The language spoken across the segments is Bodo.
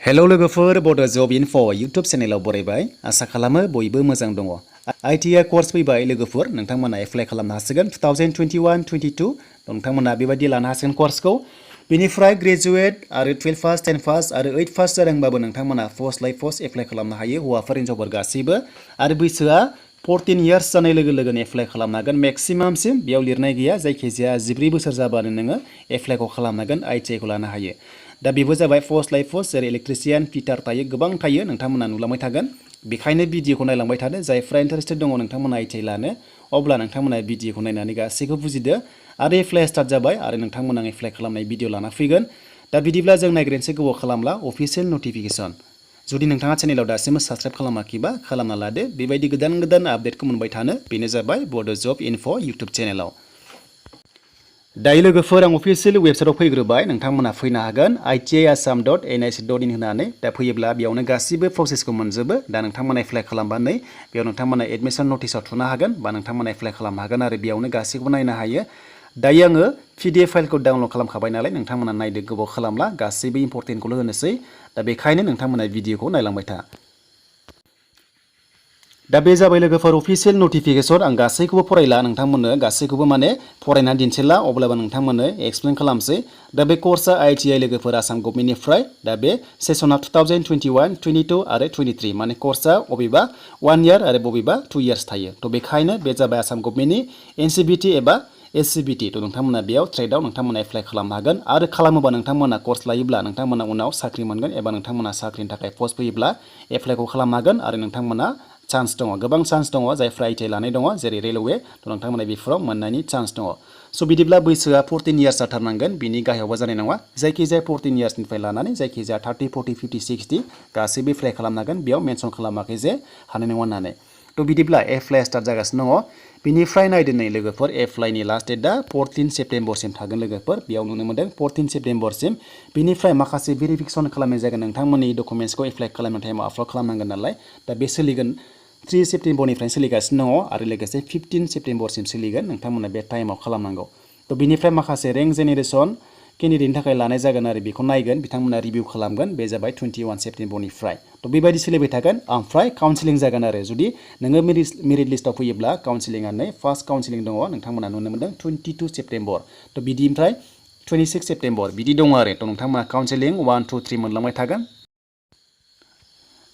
हेलौ लोगोफोर बड' जब इनफ' इउटुब चेनेलाव बरायबाय आसा खालामो बयबो मोजां दङ। ITI कोर्स फैबाय लोगोफोर नोंथांमोना एप्लाइ खालामनो हासिगोन 2021-22 नोंथांमोना बेबायदि लानो हासिगोन कोर्सखौ। बेनिफ्राय ग्रेजुवेट आरो 12 पास 10 पास आरो 8 पास जादोंबाबो नोंथांमोना पोस्ट लाइ पोस्ट एप्लाइ खालामनो हायो हौवाफोर हिन्जावफोर गासैबो आरो बैसोआ 14 इयार्स जानाय लोगो लोगोनो एप्लाइ खालामनो हागोन मेक्सिमामसिम बेयाव लिरनाय गैया जायखिजाया 14 बोसोर जाबानो नोङो एप्लाइखौ खालामनो हागोन ITI खौ लानो हायो। दा बेबो जाबाय पोस्ट लाइ पोस्ट जेरै इलेक्ट्रिशियान फिटार थायो गोबां थायो नोंथांमोना नुलांबाय थागोन बेखायनो भिडिअखौ नायलांबाय थादो जायफ्रा इन्टारेस्टेड दङ नोंथांमोना ITI लानो अब्ला नोंथांमोना भिडिअखौ नायनानै गासैखौ बुजिदो आरो एप्लाइ स्टार्ट जाबाय आरो नोंथांमोना एप्लाइ खालामनाय भिडिअ लाना फैगोन। दा बिदिब्ला जों नायग्रोनोसै गोबाव खालामला अफिसियेल नटिफिकेसन जुदि नोंथाङा चेनेलाव दासिमबो साबस्क्राइब खालामाखैबा खालामना लादो बेबायदि गोदान आपडेटखौ मोनबाय थानो बेनो जाबाय बड' जब इनफ' इउटुब चेनेलाव। दायो लोगोफोर आं अफिसियेल वेबसाइटआव फैग्रोबाय नोंथांमोना फैनो हागोन ITIAssam.nic.in होनानै दा फैयोब्ला बेयावनो गासिबो प्रसेसखौ मोनजोबो दा नोंथांमोना एप्लाइ खालामबा नै बेयाव नोंथांमोना एडमिसन नटिसआव थुनो हागोन बा नोंथांमोना एप्लाइ खालामनो हागोन आरो बेयावनो गासैखौबो नायनो हायो। दायो आङो PDF फाइलखौ डाउनलड खालामखाबाय नालाय नोंथांमोना नायदो गोबाव खालामला गासैबो इम्पर्टेन्टखौल' होनोसै दा बेखायनो नोंथांमोना भिडिअखौ नायलांबाय था। दा बे जाबाय लोगोफोर अफिसियेल नटिफिकेसन आं गासैखौबो फरायला नोंथांमोननो गासैखौबो माने फरायनानै दिन्थिला अब्लाबो नोंथांमोननो एक्सप्लेन खालामसै। दा बे कर्सआ ITI लोगोफोर आसाम गभर्नमेन्टनिफ्राय दा बे सेसना 2021-22 आरो 23 माने कर्सआ बबेबा 1 इयार आरो बबेबा 2 इयार्स थायो थ' बेखायनो बे जाबाय आसाम गभर्नमेन्टनि NCBT एबा SCBT थ' नोंथांमोना बेयाव ट्रेडआव नोंथांमोना एप्लाइ खालामनो हागोन आरो खालामोबा नोंथांमोना कर्स लायोब्ला नोंथांमोना उनाव साख्रि मोनगोन एबा नोंथांमोना साख्रिनि थाखाय पस्ट फैयोब्ला एप्लाइखौ खालामनो हागोन आरो नोंथांमोना चान्स दङ गोबां चान्स दङ जायफ्रा ITI लानाय दङ जेरै रेलवे थ' नोंथांमोना बेफोराव मोननायनि चान्स दङ। स' बिदिब्ला बैसोआ 14 इयार्स जाथारनांगोन बिनि गाहायावबा जानाय नङा जायखिजाया 14 इयार्सनिफ्राय लानानै जायखिजाया 30, 40, 50, 60 गासैबो एप्लाइ खालामनो हागोन बेयाव मेनसन खालामाखै जे हानाय नङा होननानै। थ' बिदिब्ला एप्लाइ स्टार्ट जागासिनो दङ बिनिफ्राय नायदो नै लोगोफोर एप्लाइनि लास्ट डेटआ 14 सेप्तेम्बरसिम थागोन लोगोफोर बेयाव नुनो मोनदों 14 सेप्तेम्बरसिम बिनिफ्राय माखासे भेरिफिकेसन खालामनाय जागोन नोंथांमोननि डकुमेन्टसखौ एप्लाइ खालामनाय टाइमाव आपल'ड खालामनांगोन नालाय दा बे सोलिगोन 3 सेप्तेम्बरनिफ्रायनो सोलिगासिनो दङ आरो लोगोसे 15 सेप्तेम्बरसिम सोलिगोन नोंथांमोना बे टाइमाव खालामनांगौ। थ' बिनिफ्राय माखासे रेंक जेनेरेसन केन्डिडेटनि थाखाय लानाय जागोन आरो बेखौ नायगोन बिथांमोना रिभिउ खालामगोन बे जाबाय 21 सेप्तेम्बरनिफ्राय थ' बेबायदि सोलिबाय थागोन ओमफ्राय काउन्सिलिं जागोन आरो जुदि नोङो मेरिट लिस्टआव फैयोब्ला काउन्सिलिंआ नै फार्स्ट काउन्सिलिं दङ नोंथांमोना नुनो मोनदों 22 सेप्तेम्बर थ' बिदिनिफ्राय 26 सेप्तेम्बर बिदि दङ आरो थ' नोंथांमोना काउन्सिलिं 1, 2, 3 मोनलांबाय थागोन।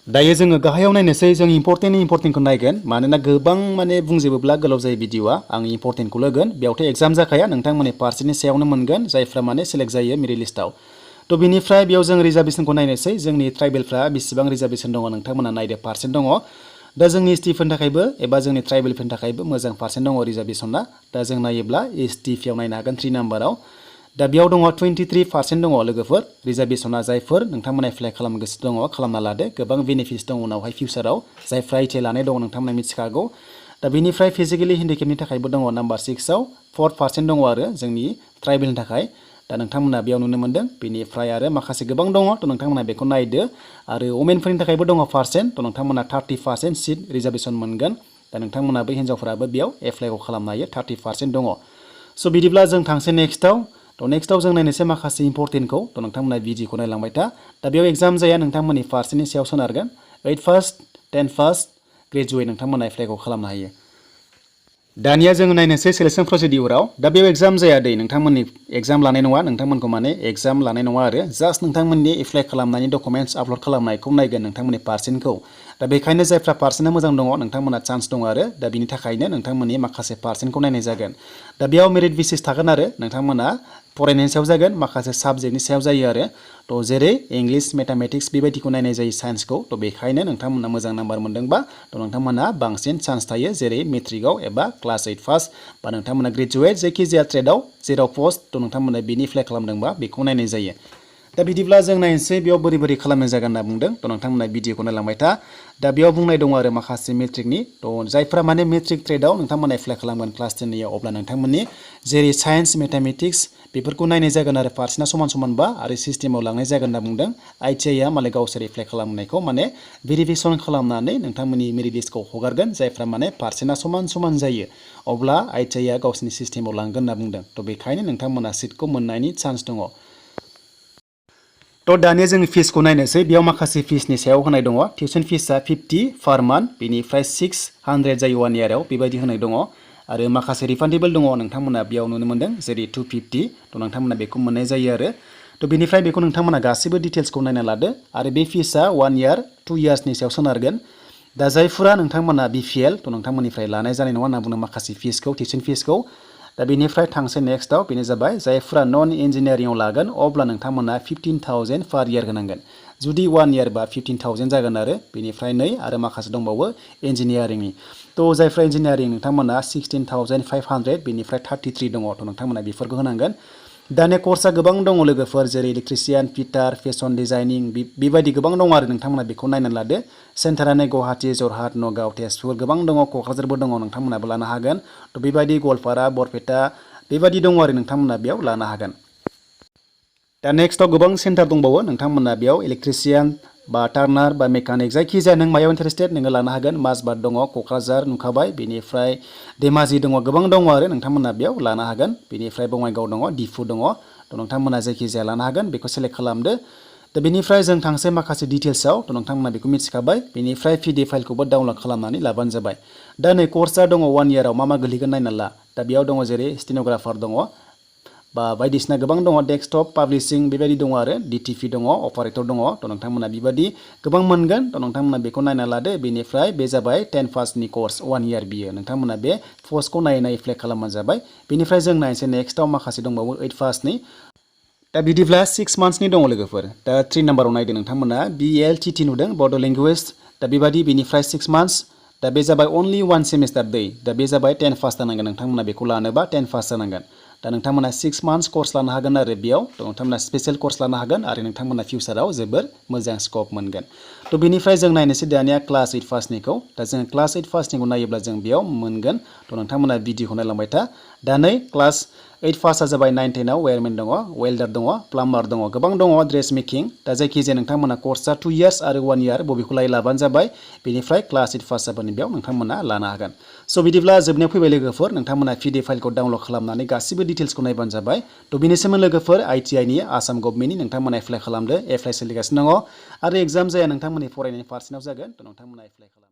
दायो जोङो गाहायाव नायनोसै जों इम्पर्टेन्टखौ नायगोन मानोना गोबां माने बुंजोबोब्ला गोलाव जायो भिडिअआ आं इम्पर्टेन्टखौ होगोन बेयावथ' एग्जाम जाखाया नोंथांमोननि पार्सेन्टनि सायावनो मोनगोन जायफ्रा माने सेलेक्ट जायो मेरिट लिस्टआव। थ' बिनिफ्राय बेयाव जों रिजार्भेसनखौ नायनोसै जोंनि ट्राइबेलफ्रा बेसेबां रिजार्भेसन दङ नोंथांमोना नायदो पार्सेन्ट दङ दा जोंनि STफोरनि थाखायबो एबा जोंनि ट्राइबेलफोरनि थाखायबो मोजां पार्सेन्ट दङ रिजार्भेसना दा जों नायोब्ला STफोराव नायनो हागोन 3 नाम्बाराव दा बेयाव दङ 23% दङ लोगोफोर रिजार्भेसना जायफोर नोंथांमोना एप्लाइ खालामनो गोसो दङ खालामना लादो गोबां बेनिफिट्स दङ उनावहाय फिउचाराव जायफ्रा ITI लानाय दङ नोंथांमोना मिथिखागौ। दा बेनिफ्राय फिजिकेलि हेन्डिकेपनि थाखायबो दङ नाम्बार 6आव 4% दङ आरो जोंनि ट्राइबेलनि थाखाय दा नोंथांमोना बेयाव नुनो मोनदों बेनिफ्राय आरो माखासे गोबां दङ थ' नोंथांमोना बेखौ नायदो आरो वमेनफोरनि थाखायबो दङ पार्सेन्ट थ' नोंथांमोना 30% सिट रिजार्भेसन मोनगोन दा नोंथांमोनाबो हिन्जावफोराबो बेयाव एप्लाइखौ खालामनो हायो 30% दङ। स' बिदिब्ला जों थांसै नेक्स्टआव थ' नेक्स्टआव जों नायनोसै माखासे इम्पर्टेन्टखौ थ' नोंथांमोना भिडिअखौ नायलांबाय था दा बेयाव एग्जाम जाया नोंथांमोननि पार्सेन्टनि सायाव सोनारगोन 8 पास 10 पास ग्रेजुवेट नोंथांमोना एप्लाइखौ खालामनो हायो। दानिया जों नायनोसै सिलेक्सन प्रसिडिउराव दा बेयाव एग्जाम जाया दै नोंथांमोननि एग्जाम लानाय नङा नोंथांमोनखौ माने एग्जाम लानाय नङा आरो जास्ट नोंथांमोननि एप्लाइ खालामनायनि डकुमेन्टस आपल'ड खालामनायखौ नायगोन नोंथांमोननि पार्सेन्टखौ दा बेखायनो जायफ्रा पार्सेन्टआ मोजां दङ नोंथांमोना चान्स दङ आरो दा बिनि थाखायनो नोंथांमोननि माखासे पार्सेन्टखौ नायनाय जागोन दा बेयाव मेरिट बेसिस थागोन आरो नोंथांमोना फरायनायनि सायाव जागोन माखासे साबजेक्टनि सायाव जायो आरो थ' जेरै इंलिश मेथामेटिक्स बेबायदिखौ नायनाय जायो साइन्सखौ थ' बेखायनो नोंथांमोना मोजां नाम्बार मोनदोंबा थ' नोंथांमोना बांसिन चान्स थायो जेरै मेट्रिकआव एबा क्लास 8 पास बा नोंथांमोना ग्रेजुवेट जायखिजाया ट्रेडआव जेराव पस्ट थ' नोंथांमोना बेनि एप्लाइ खालामदोंबा बेखौ नायनाय जायो। दा बिदिब्ला जों नायनोसै बेयाव बोरै खालामनाय जागोन होनना बुंदों थ' नोंथांमोना भिडिअखौ नायलांबाय था दा बेयाव बुंनाय दङ आरो माखासे मेट्रिकनि थ' जायफ्रा माने मेट्रिक ट्रेडआव नोंथांमोना एप्लाइ खालामगोन क्लास 10नियाव अब्ला नोंथांमोननि जेरै साइन्स मेथामेटिक्स बेफोरखौ नायनाय जागोन आरो पार्सेन्टआ समान बा आरो सिस्टेमाव लांनाय जागोन होनना बुंदों ITIआ माने गावसोर एप्लाइ खालामनायखौ माने भेरिफिकेसन खालामनानै नोंथांमोननि मेरिट लिस्टखौ हगारगोन जायफ्रा माने पार्सेन्टआ समान जायो अब्ला ITIआ गावसोरनि सिस्टेमाव लांगोन होनना बुंदों थ' बेखायनो नोंथांमोना सिटखौ मोननायनि चान्स दङ। तो दानिया जों फिसखौ नायनोसै बेयाव माखासे फिसनि सायाव होनाय दङ टिउसन फिसआ 50 पार मान्थ बेनिफ्राय 600 जायो 1 इयाराव बेबायदि होनाय दङ आरो माखासे रिफान्डेबल दङ नोंथांमोना बेयाव नुनो मोनदों जेरै 250 तो नोंथांमोना बेखौ मोननाय जायो आरो तो बेनिफ्राय बेखौ नोंथांमोना गासिबो डिटेल्सखौ नायना लादो आरो बे फिसआ 1 इयार 2 इयार्सनि सायाव सोनारगोन दा जायफोरा नोंथांमोना बिपिएल तो नोंथांमोननिफ्राय लानाय जानाय नङा होनना बुङो माखासे फिसखौ टिउसन फिसखौ दा बेनिफ्राय थांसै नेक्स्टआव बेनो जाबाय जायफोरा नन इन्जिनियारिंआव लागोन अब्ला नोंथांमोना 15,000 पार इयार होनांगोन जुदि 1 इयार बा 15,000 जागोन आरो बेनिफ्राय नै आरो माखासे दंबावो इन्जिनियारिंनि तो जायफ्रा इन्जिनियारिं नोंथांमोना 16,500 बेनिफ्राय 33 दङ तो नोंथांमोना बेफोरखौ होनांगोन दानिया कर्सआ गोबां दङ लोगोफोर जेरै इलेक्ट्रिशियान फिटार फेशन डिजाइनिं बेबायदि गोबां दङ आरो नोंथांमोना बेखौ नायनानै लादो सेन्टारानो गुवाहाटी जरहाट नगाव तेजपुर गोबां दङ क'क्राझारबो दङ नोंथांमोनाबो लानो हागोन तो बेबायदि गवालपारा बरपेटा बेबायदि दङ आरो नोंथांमोना बेयाव लानो हागोन दा नेक्स्टआव गोबां सेन्टार दंबावो नोंथांमोना बेयाव इलेक्ट्रिशियान बा टार्नार बा मेकानिक जायखिजाया नों मायाव इन्टारेस्टेड नोङो लानो हागोन माजबाद दङ क'क्राझार नुखाबाय बेनिफ्राय धेमाजि दङ गोबां दङ आरो नोंथांमोना बेयाव लानो हागोन बेनिफ्राय बङाइगाव दङ दिफु दङ तो नोंथांमोना जायखिजाया लानो हागोन बेखौ सेलेक्ट खालामदो दा बेनिफ्राय जों थांसै माखासे डिटेल्सआव तो नोंथांमोना बेखौ मिथिखाबाय बेनिफ्राय पिडिएफ फाइलखौबो डाउनलड खालामनानै लाबानो जाबाय दा नै कर्सआ दङ 1 इयाराव मा गोलैगोन नायना ला दा बेयाव दङ जेरै स्टेनोग्राफार दङ बा बायदिसिना गोबां दङ डेस्कटप पाब्लिशिं बेबायदि दङ आरो डिटिपि दङ अपारेटर दङ तो नोंथांमोना बेबायदि गोबां मोनगोन तो नोंथांमोना बेखौ नायना लादो बेनिफ्राय बे जाबाय 10 पासनि कर्स 1 इयार बियो नोंथांमोना बे पस्टखौ नायै एप्लाइ खालामबानो जाबाय बेनिफ्राय जों नायनोसै नेक्स्टआव माखासे दंबावो 8 पासनि दा बिदिब्ला 6 मान्थ्सनि दङ लोगोफोर दा 3 नाम्बाराव नायदो नोंथांमोना बिएलटिटि नुदों बड' लेंगुवेज दा बेबायदि बेनिफ्राय 6 मान्थ्स दा बे जाबाय अनलि 1 सेमिस्टार दा बे जाबाय 10 पास जानांगोन नोंथांमोना बेखौ लानोबा 10 पास जानांगोन दा नोंथांमोना 6 मान्थ्स कर्स लानो हागोन आरो बेयाव तो नोंथांमोना स्पेशल कर्स लानो हागोन आरो नोंथांमोना फिउचाराव जोबोर मोजां स्कप मोनगोन तो बेनिफ्राय जों नायनोसै दानिया क्लास 8 पासनिखौ दा जों क्लास 8 पासनिखौ नायोब्ला जों बेयाव मोनगोन तो नोंथांमोना भिडिअखौ नायलांबाय था दा नै क्लास 8 पासआ जाबाय 9 10 आव वायरमेन दङ वेल्डार दङ प्लाम्बार दङ गोबां दङ ड्रेस मेकिं दा जायखिजाया नोंथांमोना कर्सआ 2 इयार्स आरो 1 इयार बबेखौ लाबानो जाबाय बेनिफ्राय क्लास 8 पास जाबानो बेयाव नोंथांमोना लानो हागोन स' बिदिब्ला जोबनायाव फैबाय लोगोफोर नोंथांमोना पिडिएफ फाइलखौ डाउनलड खालामनानै गासिबो डिटेल्सखौ नायबानो जाबाय तो बेनिसिम लोगोफोर ITI नि आसाम गभर्नमेन्टनि नोंथांमोना एप्लाइ खालामदो एप्लाइ सोलिगासिनो दङ आरो एग्जाम जाया नोंथांमोननि फरायनायनि पारसेन्टआव जागोन तो नोंथांमोना एप्लाइ खालाम